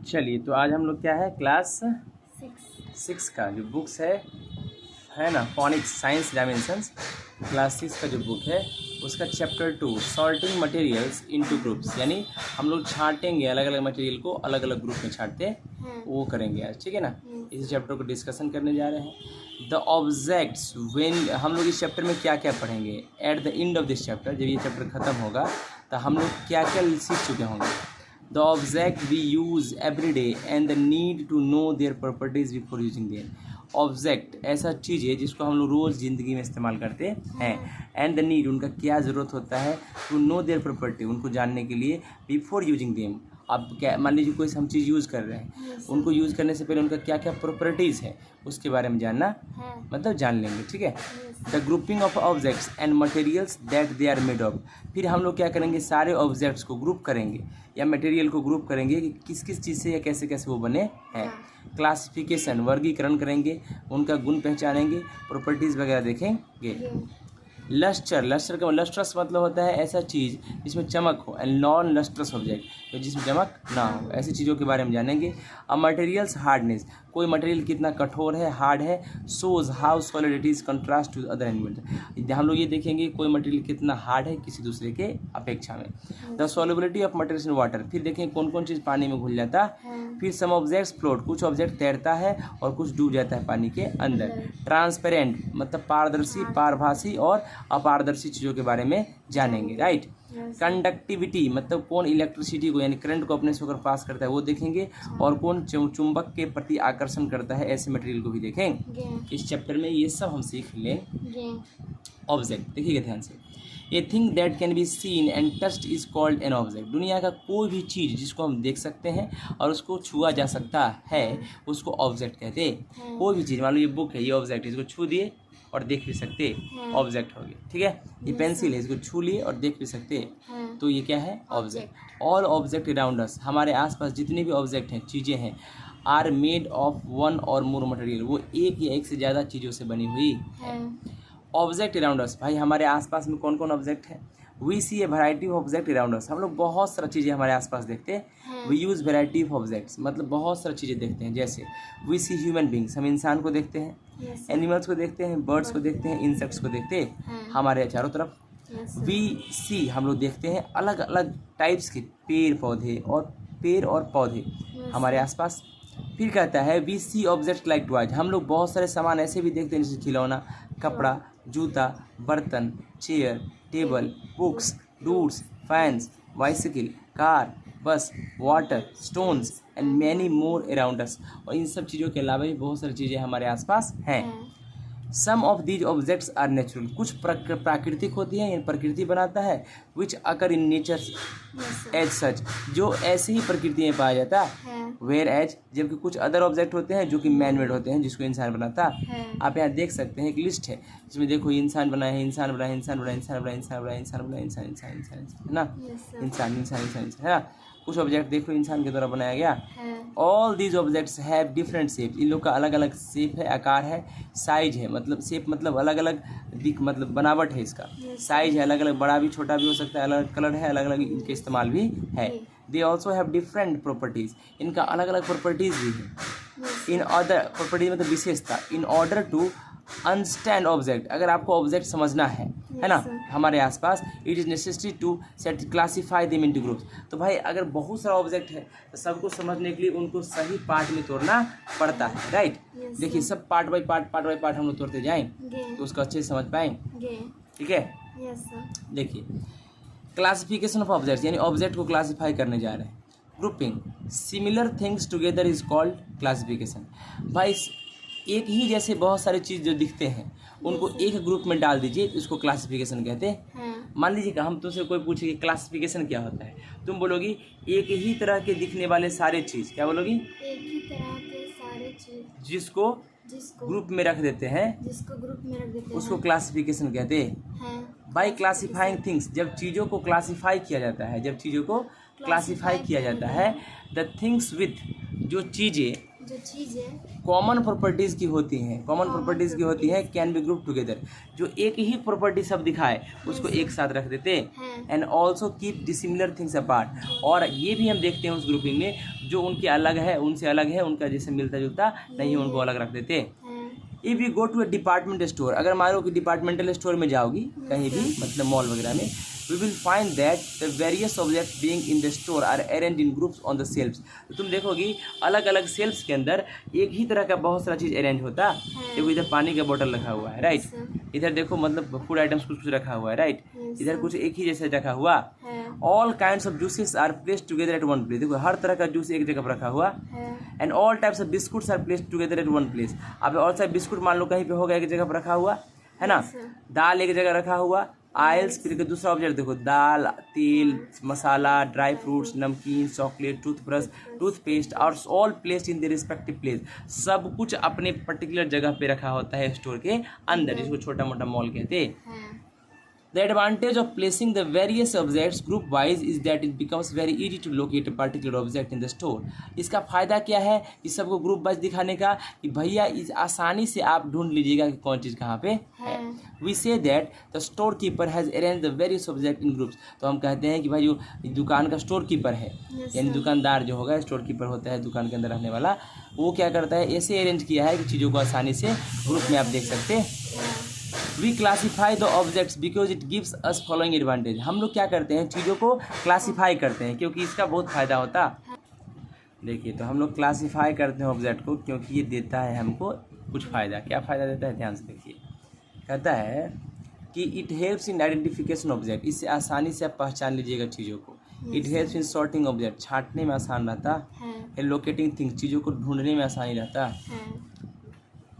चलिए, तो आज हम लोग क्या है क्लास 6 का जो बुक्स है ना, फोनिक्स साइंस डायमेंशंस, क्लास 6 का जो बुक है उसका chapter 2 sorting materials into groups, यानी हम लोग छांटेंगे अलग अलग मटेरियल को अलग अलग ग्रुप में छांटते वो करेंगे आज, ठीक है ना। इस चैप्टर को डिस्कशन करने जा रहे हैं। द ऑब्जेक्ट्स व्हेन हम लोग इस चैप्टर में क्या क्या पढ़ेंगे at the end of this chapter, जब ये चैप्टर ख़त्म होगा तो हम लोग क्या क्या सीख चुके होंगे। The object we use every day and the need to know their properties before using them. Object ऐसा चीज़ है जिसको हम लोग रोज़ ज़िंदगी में इस्तेमाल करते हैं एंड द नीड उनका क्या ज़रूरत होता है टू नो देयर प्रॉपर्टी उनको जानने के लिए बिफोर यूजिंग देम। अब क्या मान लीजिए कोई हम चीज़ यूज़ कर रहे हैं, उनको यूज़ करने से पहले उनका क्या क्या प्रॉपर्टीज़ है उसके बारे में जानना मतलब जान लेंगे, ठीक है। The grouping of objects and materials that they are made of, फिर हम लोग क्या करेंगे सारे ऑब्जेक्ट्स को ग्रुप करेंगे या मटेरियल को ग्रुप करेंगे कि किस किस चीज़ से या कैसे कैसे वो बने हैं। क्लासिफिकेशन वर्गीकरण करेंगे, उनका गुण पहचानेंगे, प्रॉपर्टीज़ वगैरह देखेंगे। लस्टर का लस्ट्रस मतलब होता है ऐसा चीज़ जिसमें चमक हो, एंड नॉन लस्ट्रस ऑब्जेक्ट तो जिसमें चमक ना हो, ऐसी चीज़ों के बारे में जानेंगे। अ मटेरियल्स हार्डनेस, कोई मटेरियल कितना कठोर है, हार्ड है, shows how solid it is contrast to other element, हम लोग ये देखेंगे कोई मटेरियल कितना हार्ड है किसी दूसरे के अपेक्षा में। The solubility of materials in water, फिर देखेंगे कौन कौन चीज़ पानी में घुल जाता है। फिर सम ऑब्जेक्ट्स फ्लोट, कुछ ऑब्जेक्ट तैरता है और कुछ डूब जाता है पानी के अंदर। ट्रांसपेरेंट मतलब पारदर्शी, पारभासी और अपारदर्शी चीज़ों के बारे में जानेंगे, राइट। कंडक्टिविटी मतलब कौन इलेक्ट्रिसिटी को यानी करंट को अपने से होकर पास करता है वो देखेंगे, और कौन चुंबक के प्रति आकर्षण करता है ऐसे मटेरियल को भी देखेंगे। इस चैप्टर में ये सब हम सीख लेंगे। ऑब्जेक्ट देखिएगा ध्यान से, a thing that can be seen and touched is called an object, दुनिया का कोई भी चीज़ जिसको हम देख सकते हैं और उसको छुआ जा सकता है उसको ऑब्जेक्ट कहते हैं। कोई भी चीज़ मान लो ये बुक है, ये ऑब्जेक्ट है, इसको छू दिए और देख भी सकते ऑब्जेक्ट हो गया, ठीक है। ये पेंसिल है, इसको छू लिए और देख भी सकते तो ये क्या है ऑब्जेक्ट। ऑल ऑब्जेक्ट अराउंड अस, हमारे आसपास जितने भी ऑब्जेक्ट हैं चीज़ें हैं, आर मेड ऑफ वन और मोर मटेरियल, वो एक या एक से ज़्यादा चीज़ों से बनी हुई है। ऑब्जेक्ट अराउंड अस, भाई हमारे आसपास में कौन कौन ऑब्जेक्ट है। We see a variety of object around us, हम लोग बहुत सारी चीज़ें हमारे आसपास देखते हैं। We use variety of objects मतलब बहुत सारी चीज़ें देखते हैं, जैसे वी सी ह्यूमन बींग्स, हम इंसान को देखते हैं, एनिमल्स को देखते हैं, बर्ड्स को देखते हैं, इंसेक्ट्स को देखते हैं हमारे चारों तरफ। वी सी हम लोग देखते हैं अलग अलग टाइप्स के पेड़ और पौधे हमारे आसपास। फिर कहता है we see object like toys, हम लोग बहुत सारे सामान ऐसे भी देखते हैं जैसे खिलौना, कपड़ा, जूता, बर्तन, chair, table, books, doors, fans, bicycle, car, bus, water, stones and many more around us, और इन सब चीज़ों के अलावा भी बहुत सारी चीज़ें हमारे आसपास हैं। Some of these objects are natural, कुछ प्राकृतिक होती हैं, प्रकृति बनाता है, विच अकर इन नेचर एज सच, जो ऐसे ही प्रकृति में पाया जाता है। वेयर एज, जबकि कुछ अदर ऑब्जेक्ट होते हैं जो कि मैन मेड होते हैं जिसको इंसान बनाता है। आप यहाँ देख सकते हैं एक लिस्ट है जिसमें देखो इंसान बना है, इंसान बना है, इंसान बना है, इंसान बना है, इंसान बना है, इंसान बना है, इंसान इंसान इंसान इंसान है ना, इंसान इंसान इंसान इंसान है ना। कुछ ऑब्जेक्ट देखो इंसान के द्वारा बनाया गया। All these objects have different shape, इन लोग का अलग अलग शेप है, आकार है, साइज है, मतलब शेप मतलब अलग अलग दिख मतलब बनावट है इसका, साइज है अलग अलग, बड़ा भी छोटा भी हो सकता है, अलग अलग कलर है, अलग अलग इनके इस्तेमाल भी है। They also have different properties, इनका अलग अलग प्रॉपर्टीज़ भी है। इन अदर प्रॉपर्टीज मतलब विशेषता, in order to understand object, अगर आपको ऑब्जेक्ट समझना है ना हमारे आसपास, it is necessary to set classify them into groups, तो भाई अगर बहुत सारा ऑब्जेक्ट है तो सबको समझने के लिए उनको सही पार्ट में तोड़ना पड़ता है, राइट। देखिए सब पार्ट बाई पार्ट हम लोग तोड़ते जाएंगे तो उसको अच्छे से समझ पाएंगे, ठीक है। देखिए क्लासिफिकेशन ऑफ ऑब्जेक्ट्स, यानी ऑब्जेक्ट को क्लासीफाई करने जा रहे हैं। Grouping similar things together is called classification, भाई एक ही जैसे बहुत सारे चीज़ जो दिखते हैं उनको एक ग्रुप में डाल दीजिए तो उसको क्लासिफिकेशन कहते हैं। मान लीजिए कि हम तुमसे कोई पूछे कि क्लासिफिकेशन क्या होता है, तुम बोलोगी एक ही तरह के दिखने वाले सारे चीज़, क्या बोलोगी, एक ही तरह के सारे चीज जिसको ग्रुप में रख देते हैं, उसको क्लासिफिकेशन कहते हैं। बाय क्लासीफाइंग थिंग्स, जब चीज़ों को क्लासीफाई किया जाता है, द थिंग्स विथ, जो चीज़ें जो चीज़ें कॉमन प्रॉपर्टीज़ की होती हैं, कॉमन प्रॉपर्टीज़ की होती हैं कैन बी ग्रुप टुगेदर, जो एक ही प्रॉपर्टी सब दिखाए उसको एक साथ रख देते हैं। And also keep dissimilar things apart, और ये भी हम देखते हैं उस ग्रुपिंग में जो उनके अलग है, उनसे अलग है, उनका जैसे मिलता जुलता नहीं है उनको अलग रख देते। If you go to a department store, अगर मान लो कि डिपार्टमेंटल स्टोर में जाओगी कहीं भी, मतलब मॉल वगैरह में, we will find that the various objects being in the store are arranged in groups on the shelves. तो तुम देखोगी अलग अलग सेल्फ्स के अंदर एक ही तरह का बहुत सारा चीज़ अरेंज होता है। देखो इधर पानी का बोतल रखा हुआ है, राइट, इधर देखो मतलब फूड आइटम्स कुछ कुछ रखा हुआ है, राइट, इधर कुछ एक ही जैसे रखा हुआ। All kinds of juices are placed together at one place, देखो हर तरह का जूस एक जगह पर रखा हुआ। And all types of biscuits are placed together at one place, अब और सारे बिस्कुट मान लो कहीं पे होगा एक जगह पर रखा हुआ है ना, दाल एक जगह रखा हुआ, आयल्स, फिर दूसरा ऑब्जेक्ट देखो दाल, तेल, मसाला, ड्राई फ्रूट्स, नमकीन, चॉकलेट, टूथब्रश, टूथपेस्ट और all placed in the respective place, सब कुछ अपने पर्टिकुलर जगह पे रखा होता है स्टोर के अंदर, जिसको छोटा मोटा मॉल कहते हैं। The advantage of placing the various objects group wise is that it becomes very easy to locate a particular object in the store. इसका फ़ायदा क्या है कि सबको ग्रुप वाइज दिखाने का, कि भैया इस आसानी से आप ढूंढ लीजिएगा कि कौन चीज़ कहाँ पे है। We say that the storekeeper has arranged the various objects in groups. तो हम कहते हैं कि भाई जो दुकान का स्टोर कीपर है, यानी दुकानदार जो होगा स्टोर कीपर होता है दुकान के अंदर रहने वाला, वो क्या करता है, ऐसे अरेंज किया है कि चीज़ों को आसानी से ग्रुप में आप देख सकते हैं। We classify the objects because it gives us following advantage, हम लोग क्या करते हैं चीज़ों को क्लासीफाई करते हैं क्योंकि इसका बहुत फ़ायदा होता है। देखिए तो हम लोग क्लासीफाई करते हैं ऑब्जेक्ट को क्योंकि ये देता है हमको कुछ फ़ायदा। क्या फ़ायदा देता है, ध्यान से देखिए। कहता है कि it helps in identification object, इससे आसानी से आप पहचान लीजिएगा चीज़ों को। It helps in sorting object, छांटने में आसान रहता है। लोकेटिंग थिंग्स, चीज़ों को ढूंढने में आसानी रहता है।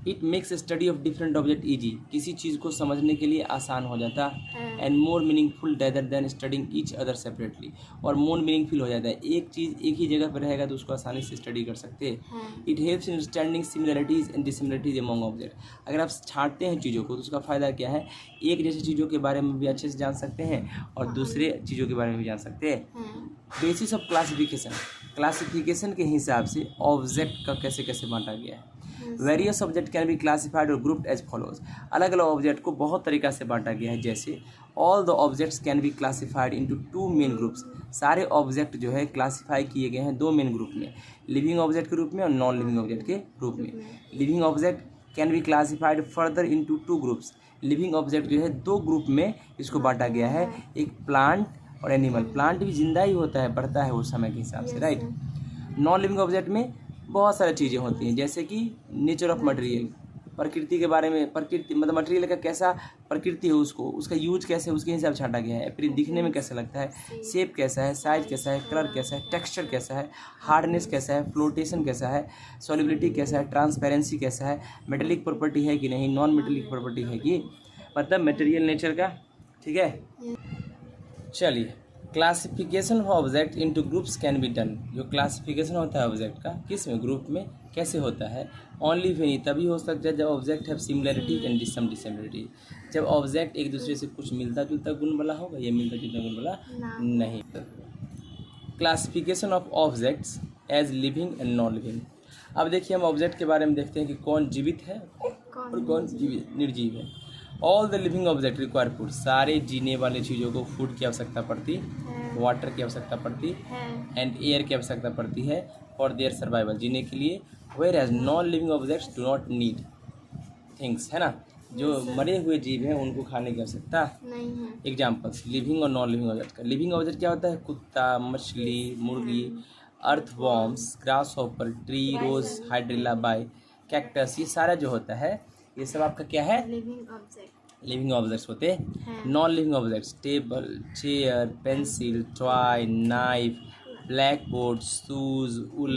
It makes study of different object easy, किसी चीज़ को समझने के लिए आसान हो जाता है। And more meaningful rather than studying each other separately, और मोर मीनिंगफुल हो जाता है, एक चीज़ एक ही जगह पर रहेगा तो उसको आसानी से स्टडी कर सकते हैं। It helps in understanding similarities and dissimilarities among object, अगर आप छांटते हैं चीज़ों को तो उसका फ़ायदा क्या है, एक जैसी चीज़ों के बारे में भी अच्छे से जान सकते हैं और दूसरे चीज़ों के बारे में भी जान सकते हैं। बेसिस ऑफ क्लासिफिकेशन, क्लासिफिकेशन के हिसाब से ऑब्जेक्ट का कैसे कैसे बांटा गया है। Various object can be classified और ग्रुप्ड एज फॉलोज, अलग अलग ऑब्जेक्ट को बहुत तरीका से बांटा गया है। जैसे all the objects can be classified into two main groups, सारे ऑब्जेक्ट जो है क्लासिफाई किए गए हैं दो मेन ग्रुप में, लिविंग ऑब्जेक्ट के रूप में और नॉन लिविंग ऑब्जेक्ट के रूप में। Living object can be classified further into two groups, living object जो है दो ग्रुप में इसको बांटा गया है, एक प्लांट और एनिमल। प्लांट भी जिंदा ही होता है, बढ़ता है उस समय के हिसाब से, राइट। नॉन लिविंग ऑब्जेक्ट में बहुत सारी चीज़ें होती हैं जैसे कि नेचर ऑफ मटेरियल, प्रकृति के बारे में, प्रकृति मतलब मटेरियल का कैसा प्रकृति है, उसको उसका यूज कैसे, उसके हिसाब से छांटा गया है। फिर दिखने में कैसा लगता है, शेप कैसा है, साइज कैसा है, कलर कैसा है, टेक्सचर कैसा है, हार्डनेस कैसा है, फ्लोटेशन कैसा है, सॉल्युबिलिटी कैसा है, ट्रांसपेरेंसी कैसा है, मेटेलिक प्रॉपर्टी है कि नहीं, नॉन मेटेलिक प्रॉपर्टी है कि, मतलब मटेरियल नेचर का, ठीक है। चलिए, classification of object into groups can be done, जो क्लासिफिकेशन होता है ऑब्जेक्ट का किस में, ग्रुप में, कैसे होता है। ओनली व्हेन, तभी हो सकता है जब object have similarity and some dissimilarity, जब ऑब्जेक्ट एक दूसरे से कुछ मिलता जुलता गुण वाला होगा, या मिलता जुलता गुण वाला नहीं। Classification of objects as living and non living, अब देखिए हम ऑब्जेक्ट के बारे में देखते हैं कि कौन जीवित है और कौन निर्जीव है। All the living object require food, सारे जीने वाले चीज़ों को फूड की आवश्यकता पड़ती है, वाटर की आवश्यकता पड़ती है, एंड एयर की आवश्यकता पड़ती है फॉर देयर सर्वाइवल, जीने के लिए। Whereas non living objects do not need things, है ना, जो मरे हुए जीव हैं उनको खाने की आवश्यकता नहीं है। एग्जाम्पल्स लिविंग और नॉन लिविंग ऑब्जेक्ट का। लिविंग ऑब्जेक्ट क्या होता है, कुत्ता, मछली, मुर्गी, अर्थवॉर्म्स, ग्रास हॉपर, ट्री, रोज, हाइड्रिला बाय, कैक्टस, ये सारा जो होता है ये सब आपका क्या है, लिविंग ऑब्जेक्ट्स होते हैं। Non living objects table, chair, pencil, toy, knife, black board, shoes, wool,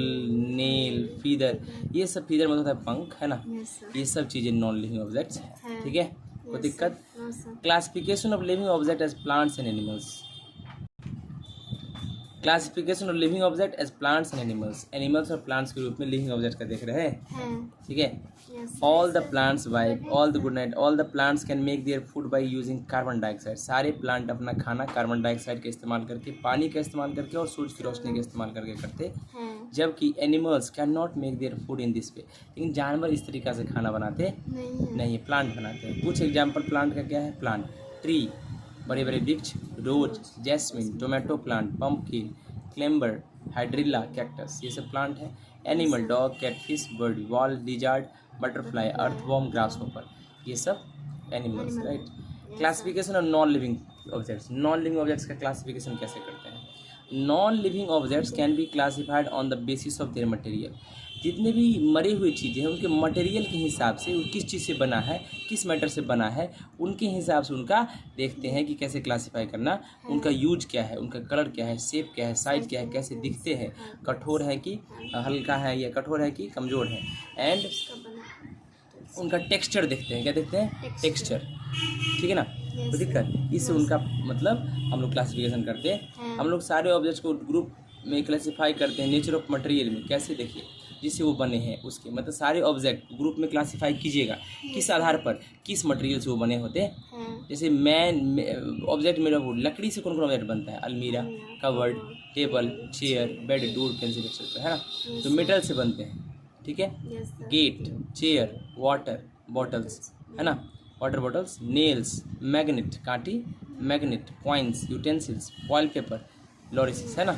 nail, feather, ये सब फीदर मतलब होता है पंख, है ना, ये सब चीज़ें नॉन लिविंग ऑब्जेक्ट्स हैं, ठीक है, कोई दिक्कत। Classification of living object as plants and animals, classification of living object as plants and animals, animals और प्लांट्स के रूप में लिविंग ऑब्जेक्ट का देख रहे हैं, हैं। ठीक है। Yes. All the plants vibe, all the good night, all the plants can make their food by using carbon dioxide, सारे प्लांट अपना खाना कार्बन डाइऑक्साइड का इस्तेमाल करके, पानी का इस्तेमाल करके और सूरज की रोशनी का इस्तेमाल करके करते हैं। जबकि animals can not make their food in this way, लेकिन जानवर इस तरीका से खाना बनाते नहीं, प्लांट बनाते हैं। कुछ एग्जाम्पल प्लांट का क्या है, प्लांट ट्री, बड़े बड़े वृक्ष, rose, jasmine, tomato plant, pumpkin, climber, hydrilla, cactus, ये सब प्लांट है। Animal, dog, cat, fish, bird, whale, lizard, butterfly, earthworm, grasshopper, ये सब animals, right. Classification of non living objects, non living objects का classification कैसे करते हैं। Non living objects can be classified on the basis of their material, जितने भी मरी हुई चीज़ें हैं उनके मटेरियल के हिसाब से, वो किस चीज़ से बना है, किस मैटर से बना है, उनके हिसाब से उनका देखते हैं कि कैसे क्लासिफाई करना, उनका यूज क्या है, उनका कलर क्या है, शेप क्या है, साइज क्या है, कैसे दिखते हैं, कठोर है कि हल्का है, या कठोर है कि कमज़ोर है, एंड उनका टेक्सचर देखते हैं। क्या देखते हैं, टेक्सचर, ठीक है ना। तो दिक्कत इससे उनका मतलब हम लोग क्लासिफिकेशन करते हैं। हम लोग सारे ऑब्जेक्ट्स को ग्रुप में क्लासिफाई करते हैं नेचर ऑफ मटेरियल में, कैसे देखिए जिससे वो बने हैं उसके, मतलब सारे ऑब्जेक्ट ग्रुप में क्लासिफाई कीजिएगा किस आधार पर, किस मटेरियल से वो बने होते हैं। जैसे मैन ऑब्जेक्ट मेरा वुड, लकड़ी से कौन कौन ऑब्जेक्ट बनता है, अलमीरा, covered, table, chair, bed, door, pencil etcetera, है ना, तो मेटल से बनते हैं, ठीक है। गेट, चेयर, वाटर बॉटल्स, है ना, वाटर बॉटल्स, नेल्स, मैग्नेट, कांटी, magnet, coins, utensils, foil paper, लॉरिसिस, है ना,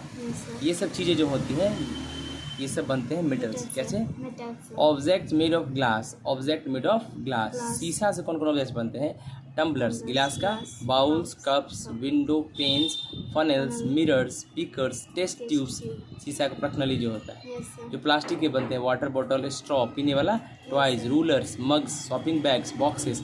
ये सब चीज़ें जो होती हैं ये सब बनते हैं मेटल्स। कैसे, object made of glass, object made of glass, शीशा से कौन कौन ऑब्जेक्ट बनते हैं, टम्बलर्स, गिलास का, bowls, cups, window panes, funnels, mirrors, speakers, test tubes, शीशा का प्रखनली जो होता है, जो प्लास्टिक के बनते हैं, वाटर बॉटल, स्ट्रॉ, पीने वाला, toys, rulers, mugs, shopping bags, boxes,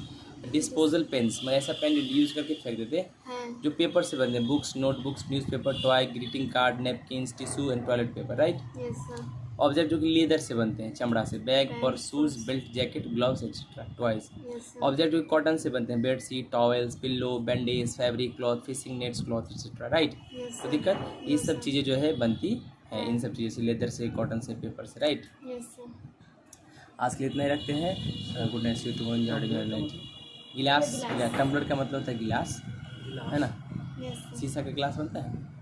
disposal pens, मतलब ऐसा पेन यूज करके फेंक देते हैं, जो पेपर से बनते हैं, books, notebooks, newspaper, toy, greeting card, napkins, tissue and toilet paper, right. Object जो कि लेदर से बनते हैं, चमड़ा से, bag, purse, shoes, belt, jacket, gloves etcetera, toys. Object जो कॉटन से बनते हैं, bed sheet, towels, pillow, bandage, fabric, cloth, fishing nets, cloth etcetera, right. तो दिक्कत ये सब चीज़ें जो है बनती है इन सब चीज़ों से, लेदर से, कॉटन से, पेपर से, राइट। आज के लिए इतना ही रखते हैं। Good night, see you tomorrow night. गिलास, टम्बलर का मतलब होता है गिलास, है ना, शीशा का गिलास बनता है।